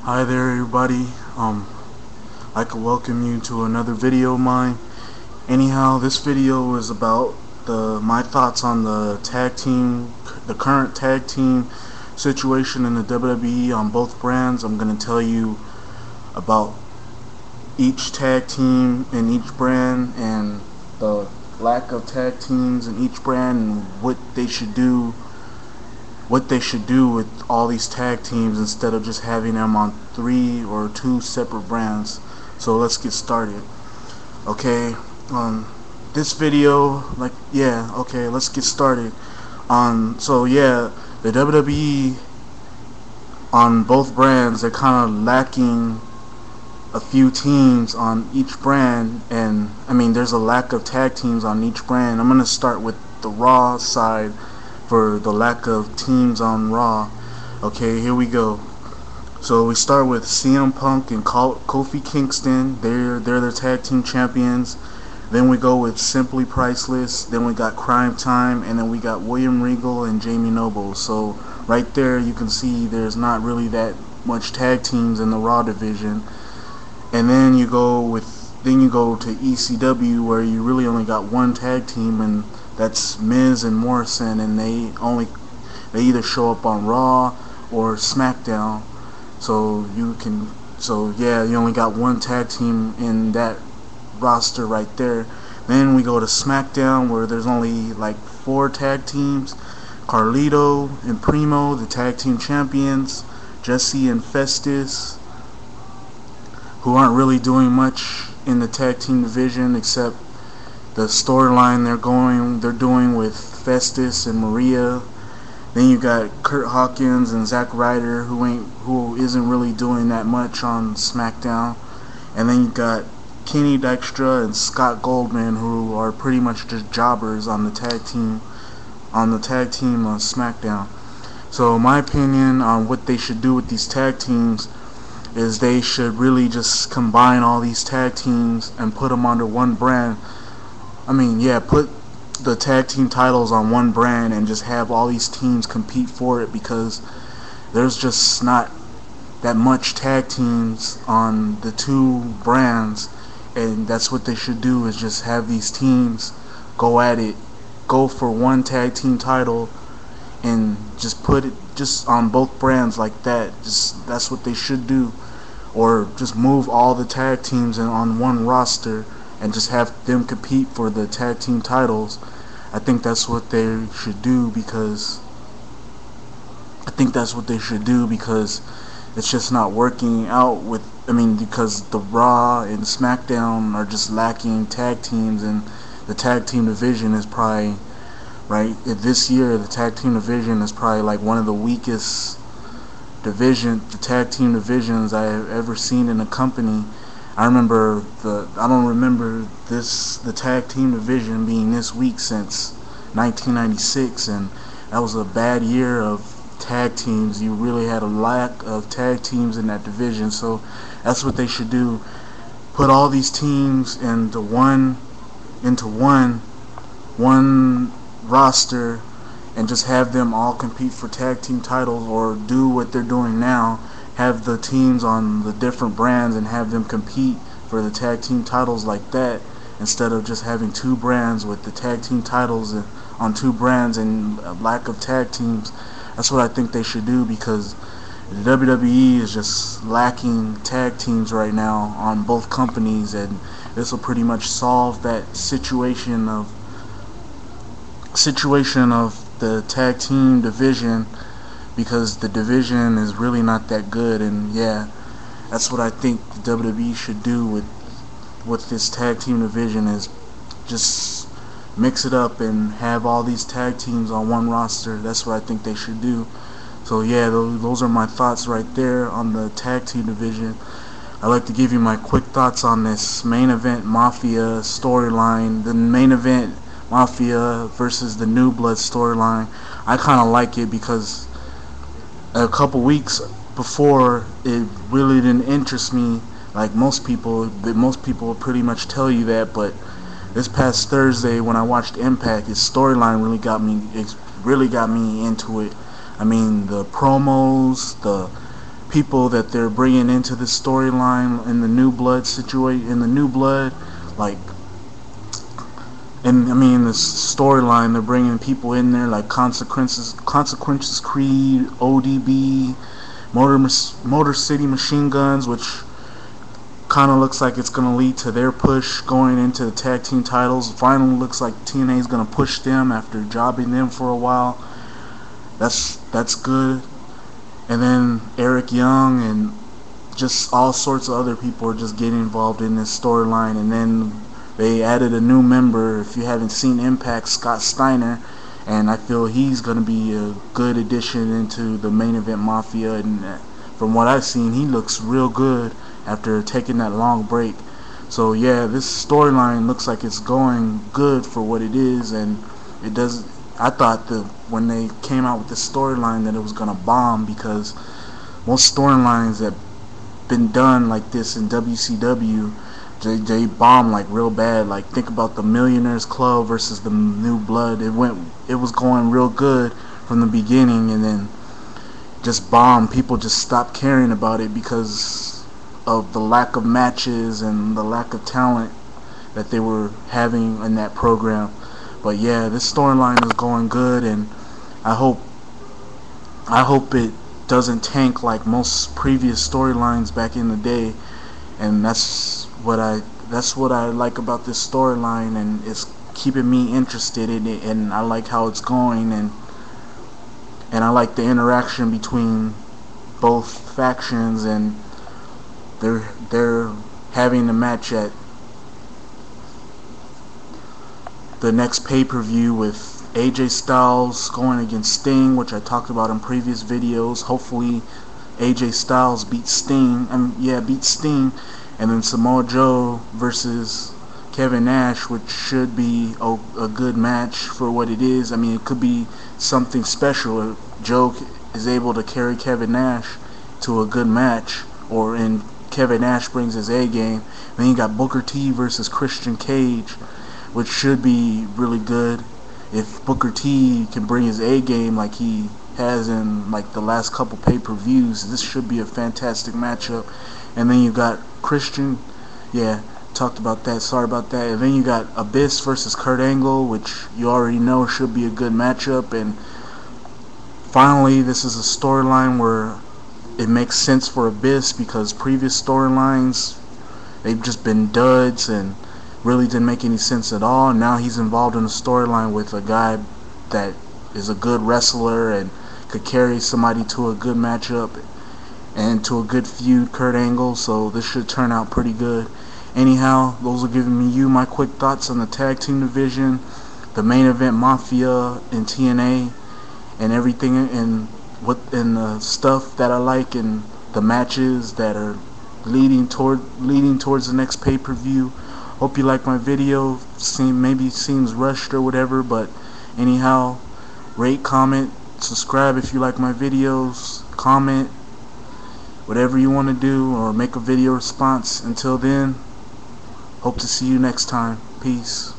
Hi there, everybody. I could welcome you to another video of mine. Anyhow, this video is about my thoughts on the current tag team situation in the WWE on both brands. I'm gonna tell you about each tag team in each brand and the lack of tag teams in each brand and what they should do with all these tag teams instead of just having them on 3 or 2 separate brands. So let's get started. Okay, this video, let's get started. The WWE on both brands, they're kind of lacking a few teams on each brand, and there's a lack of tag teams on each brand. I'm gonna start with the Raw side for the lack of teams on Raw. Okay, here we go. So we start with CM Punk and Kofi Kingston. They're the tag team champions. Then we go with Simply Priceless. Then we got Crime Time, and then we got William Regal and Jamie Noble. So right there you can see there's not really that much tag teams in the Raw division. And then you go to ECW, where you really only got one tag team, and that's Miz and Morrison, and they either show up on Raw or SmackDown. You only got one tag team in that roster right there. Then we go to SmackDown, where there's only like 4 tag teams: Carlito and Primo, the tag team champions; Jesse and Festus, who aren't really doing much in the tag team division except the storyline they're doing with Festus and Maria. Then you got Kurt Hawkins and Zack Ryder, who isn't really doing that much on SmackDown. And then you got Kenny Dykstra and Scott Goldman, who are pretty much just jobbers on the tag team on SmackDown. So my opinion on what they should do with these tag teams is they should really just combine all these tag teams and put them under one brand. Put the tag team titles on one brand and just have all these teams compete for it, because there's just not that much tag teams on the 2 brands, and that's what they should do, is just have these teams go at it, go for one tag team title, and just put it just on both brands like that. That's what they should do. Or just move all the tag teams on one roster and just have them compete for the tag team titles. I think that's what they should do, because it's just not working out because the Raw and SmackDown are just lacking tag teams, and the tag team division is probably, this year the tag team division is probably like one of the weakest the tag team divisions I have ever seen in a company. I don't remember the tag team division being this weak since 1996, and that was a bad year of tag teams. You really had a lack of tag teams in that division. So that's what they should do. Put all these teams into one roster, and just have them all compete for tag team titles, or do what they're doing now. Have the teams on the different brands and have them compete for the tag team titles like that, instead of just having 2 brands with the tag team titles on 2 brands and a lack of tag teams. That's what I think they should do, because the WWE is just lacking tag teams right now on both companies, and this will pretty much solve that situation of the tag team division, because the division is really not that good. And that's what I think the WWE should do with this tag team division, is just mix it up and have all these tag teams on one roster. That's what I think they should do. So those are my thoughts right there on the tag team division. I'd like to give you my quick thoughts on this main event Mafia storyline. The main event Mafia versus the New Blood storyline, I kind of like it, because a couple weeks before, it really didn't interest me like most people. Most people will pretty much tell you that, but this past Thursday when I watched Impact, his storyline really got me into it. I mean, the promos, the people that they're bringing into the storyline in the New Blood situation, in the New Blood, like, and I mean this storyline, they're bringing people in there like Consequences Creed, ODB, Motor City Machine Guns, which kind of looks like it's going to lead to their push going into the tag team titles. Finally looks like TNA is going to push them after jobbing them for a while. That's good. And then Eric Young and just all sorts of other people are just getting involved in this storyline. And then they added a new member, if you haven't seen Impact, Scott Steiner, and I feel he's going to be a good addition into the Main Event Mafia. And from what I've seen, he looks real good after taking that long break. So yeah, this storyline looks like it's going good for what it is, and it does. I thought that when they came out with this storyline that it was gonna bomb, because most storylines that been done like this in WCW, they bomb like real bad. Like, think about the Millionaires Club versus the New Blood. It was going real good from the beginning, and then just bombed. People just stopped caring about it because of the lack of matches and the lack of talent that they were having in that program. But yeah, this storyline is going good, and I hope it doesn't tank like most previous storylines back in the day. And that's what I like about this storyline, and it's keeping me interested in it, and I like how it's going, and I like the interaction between both factions, and they're having a match at the next pay-per-view with AJ Styles going against Sting, which I talked about in previous videos. Hopefully AJ Styles beats Sting, and then Samoa Joe versus Kevin Nash, which should be a good match for what it is. I mean, it could be something special if Joe is able to carry Kevin Nash to a good match, and Kevin Nash brings his A game. Then you got Booker T versus Christian Cage, which should be really good. If Booker T can bring his A game like he has in like the last couple pay-per-views, this should be a fantastic matchup. And then you got Christian, talked about that, sorry about that. And then you got Abyss versus Kurt Angle, which you already know should be a good matchup. And finally, this is a storyline where it makes sense for Abyss, because previous storylines, they've just been duds and really didn't make any sense at all. Now he's involved in a storyline with a guy that is a good wrestler and could carry somebody to a good matchup and to a good feud, Kurt Angle. So this should turn out pretty good. Anyhow, those are giving you my quick thoughts on the tag team division, the Main Event Mafia in TNA, and everything, and the stuff that I like, and the matches that are leading towards the next pay-per-view. Hope you like my video. Maybe seems rushed or whatever, but anyhow, rate, comment, subscribe if you like my videos, comment, whatever you want to do, or make a video response. Until then, hope to see you next time. Peace.